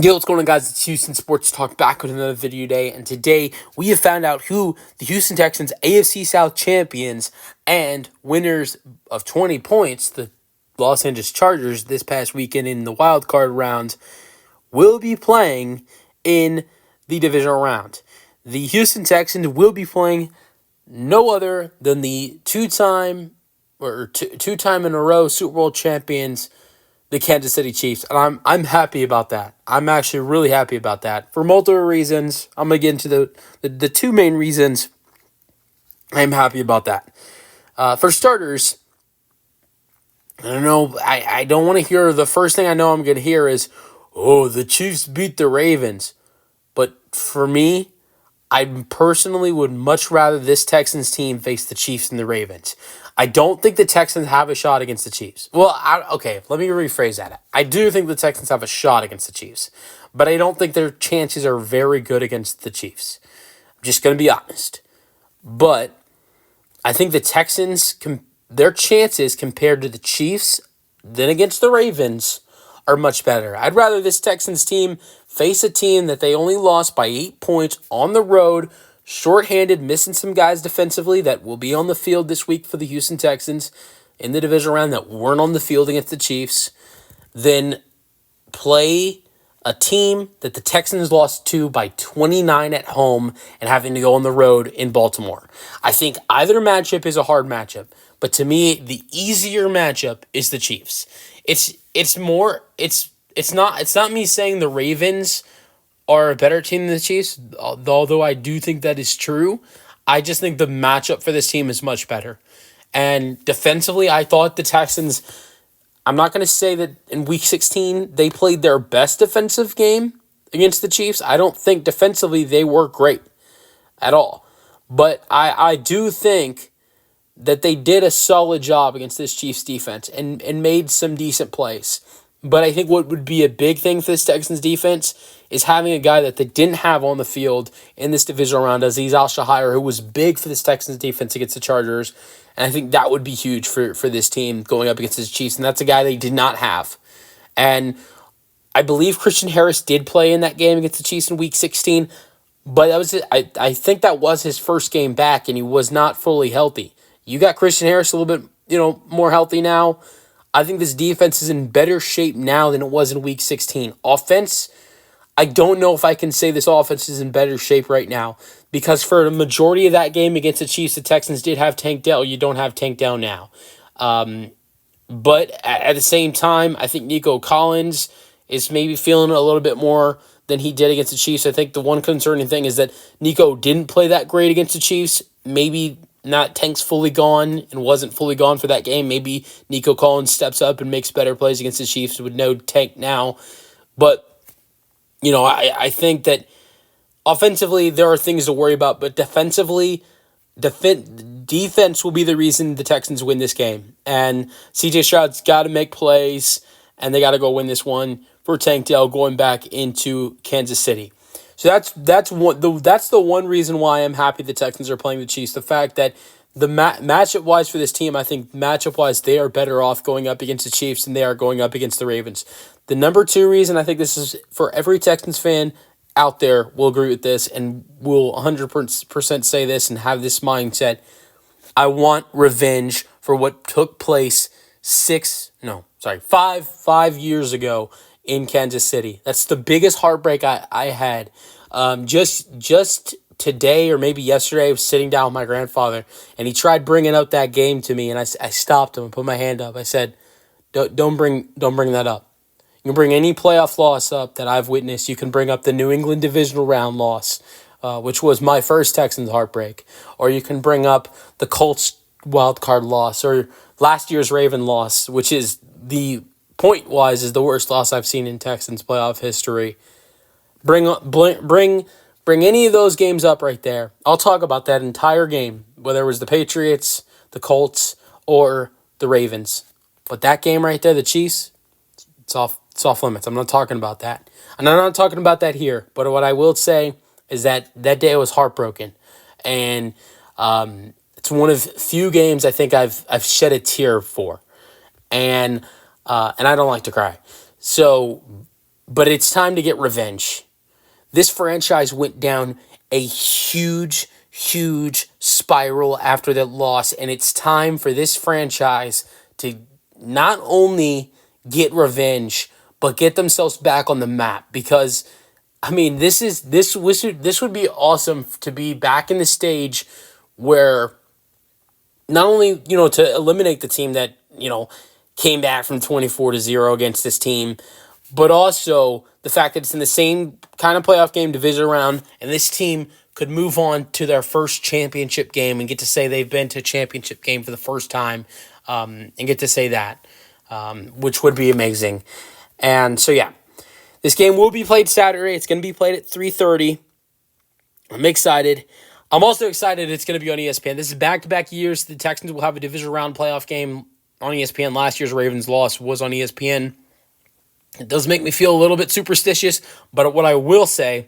Yo, what's going on, guys? It's Houston Sports Talk back with another video today, and today we have found out who the Houston Texans AFC South champions and winners of 20 points, the Los Angeles Chargers, this past weekend in the wild card round, will be playing in the divisional round. The Houston Texans will be playing no other than the two-time in a row Super Bowl champions, the Kansas City Chiefs, and I'm happy about that. I'm actually really happy about that for multiple reasons. I'm gonna get into the two main reasons I'm happy about that. For starters, I don't know. I don't want to hear the first thing I know I'm gonna hear is, "Oh, the Chiefs beat the Ravens," but for me, I personally would much rather this Texans team face the Chiefs than the Ravens. I don't think the Texans have a shot against the Chiefs. Well, okay, let me rephrase that. I do think the Texans have a shot against the Chiefs, but I don't think their chances are very good against the Chiefs. I'm just going to be honest. But I think the Texans, their chances compared to the Chiefs, then against the Ravens, are much better. I'd rather this Texans team face a team that they only lost by 8 points on the road, shorthanded, missing some guys defensively that will be on the field this week for the Houston Texans in the divisional round that weren't on the field against the Chiefs, than play a team that the Texans lost to by 29 at home and having to go on the road in Baltimore. I think either matchup is a hard matchup, but to me, the easier matchup is the Chiefs. It's not me saying the Ravens are a better team than the Chiefs, although I do think that is true. I just think the matchup for this team is much better. And defensively, I thought the Texans, I'm not going to say that in Week 16 they played their best defensive game against the Chiefs. I don't think defensively they were great at all. But I do think that they did a solid job against this Chiefs defense and made some decent plays. But I think what would be a big thing for this Texans defense is having a guy that they didn't have on the field in this divisional round, Azeez Al-Shaair, who was big for this Texans defense against the Chargers. And I think that would be huge for this team going up against the Chiefs. And that's a guy they did not have. And I believe Christian Harris did play in that game against the Chiefs in Week 16. But that was I think that was his first game back, and he was not fully healthy. You got Christian Harris a little bit, more healthy now. I think this defense is in better shape now than it was in Week 16. Offense, I don't know if I can say this offense is in better shape right now, because for the majority of that game against the Chiefs, the Texans did have Tank Dell. You don't have Tank Dell now. But at the same time, I think Nico Collins is maybe feeling a little bit more than he did against the Chiefs. I think the one concerning thing is that Nico didn't play that great against the Chiefs. Maybe not Tank's fully gone and wasn't fully gone for that game. Maybe Nico Collins steps up and makes better plays against the Chiefs with no Tank now. But, I think that offensively there are things to worry about, but defensively, defense will be the reason the Texans win this game. And CJ Stroud's got to make plays, and they got to go win this one for Tank Dell going back into Kansas City. So that's the one reason why I'm happy the Texans are playing the Chiefs. The fact that the matchup-wise for this team, I think matchup-wise they are better off going up against the Chiefs than they are going up against the Ravens. The number two reason, I think this is for every Texans fan out there will agree with this and will 100% say this and have this mindset. I want revenge for what took place 5 years ago in Kansas City. That's the biggest heartbreak I had. Just today or maybe yesterday, I was sitting down with my grandfather, and he tried bringing up that game to me, and I stopped him and put my hand up. I said, "Don't bring that up. You can bring any playoff loss up that I've witnessed. You can bring up the New England Divisional round loss, which was my first Texans heartbreak, or you can bring up the Colts wild card loss, or last year's Raven loss, which is point-wise is the worst loss I've seen in Texans playoff history. Bring any of those games up right there. I'll talk about that entire game, whether it was the Patriots, the Colts, or the Ravens. But that game right there, the Chiefs, it's off limits. I'm not talking about that. And I'm not talking about that here. But what I will say is that day I was heartbroken. And it's one of few games I think I've shed a tear for. And I don't like to cry. So but it's time to get revenge. This franchise went down a huge, huge spiral after that loss, and it's time for this franchise to not only get revenge, but get themselves back on the map. Because, I mean, this would be awesome to be back in the stage where not only, to eliminate the team that, came back from 24-0 against this team, but also the fact that it's in the same kind of playoff game, division round, and this team could move on to their first championship game and get to say they've been to a championship game for the first time, and get to say that, which would be amazing. And so, yeah, this game will be played Saturday. It's going to be played at 3:30. I'm excited. I'm also excited it's going to be on ESPN. This is back-to-back years. The Texans will have a division round playoff game on ESPN. Last year's Ravens loss was on ESPN. It does make me feel a little bit superstitious, but what I will say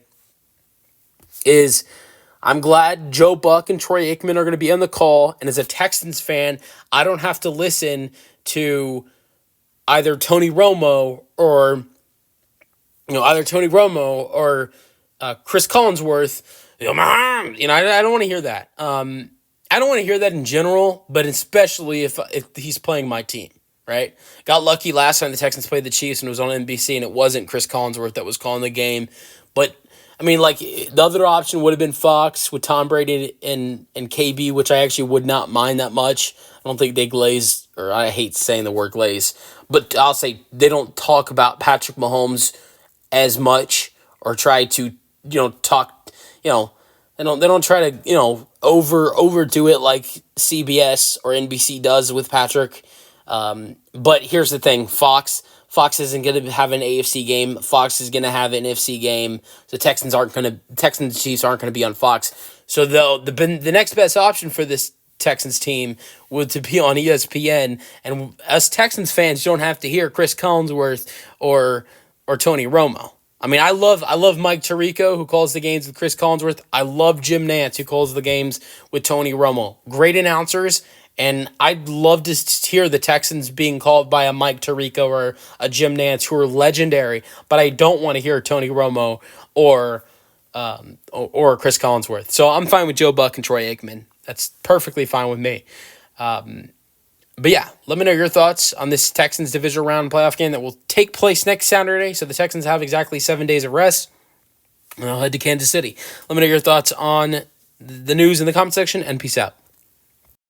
is I'm glad Joe Buck and Troy Aikman are going to be on the call, and as a Texans fan, I don't have to listen to either Tony Romo or Chris Collinsworth. I don't want to hear that. I don't want to hear that in general, but especially if he's playing my team. Right? Got lucky last time the Texans played the Chiefs and it was on NBC and it wasn't Chris Collinsworth that was calling the game. But, I mean, like, the other option would have been Fox with Tom Brady and KB, which I actually would not mind that much. I don't think they glaze, or I hate saying the word glaze, but I'll say they don't talk about Patrick Mahomes as much or try to, talk, they don't try to, overdo it like CBS or NBC does with Patrick. But here's the thing, Fox isn't going to have an AFC game. Fox is going to have an NFC game. The Texans and Chiefs aren't going to be on Fox. So the next best option for this Texans team would to be on ESPN. And us Texans fans don't have to hear Chris Collinsworth or Tony Romo. I mean, I love Mike Tirico, who calls the games with Chris Collinsworth. I love Jim Nantz, who calls the games with Tony Romo. Great announcers. And I'd love to hear the Texans being called by a Mike Tirico or a Jim Nantz, who are legendary. But I don't want to hear Tony Romo or Chris Collinsworth. So I'm fine with Joe Buck and Troy Aikman. That's perfectly fine with me. But yeah, let me know your thoughts on this Texans divisional round playoff game that will take place next Saturday. So the Texans have exactly 7 days of rest. And I'll head to Kansas City. Let me know your thoughts on the news in the comment section, and peace out.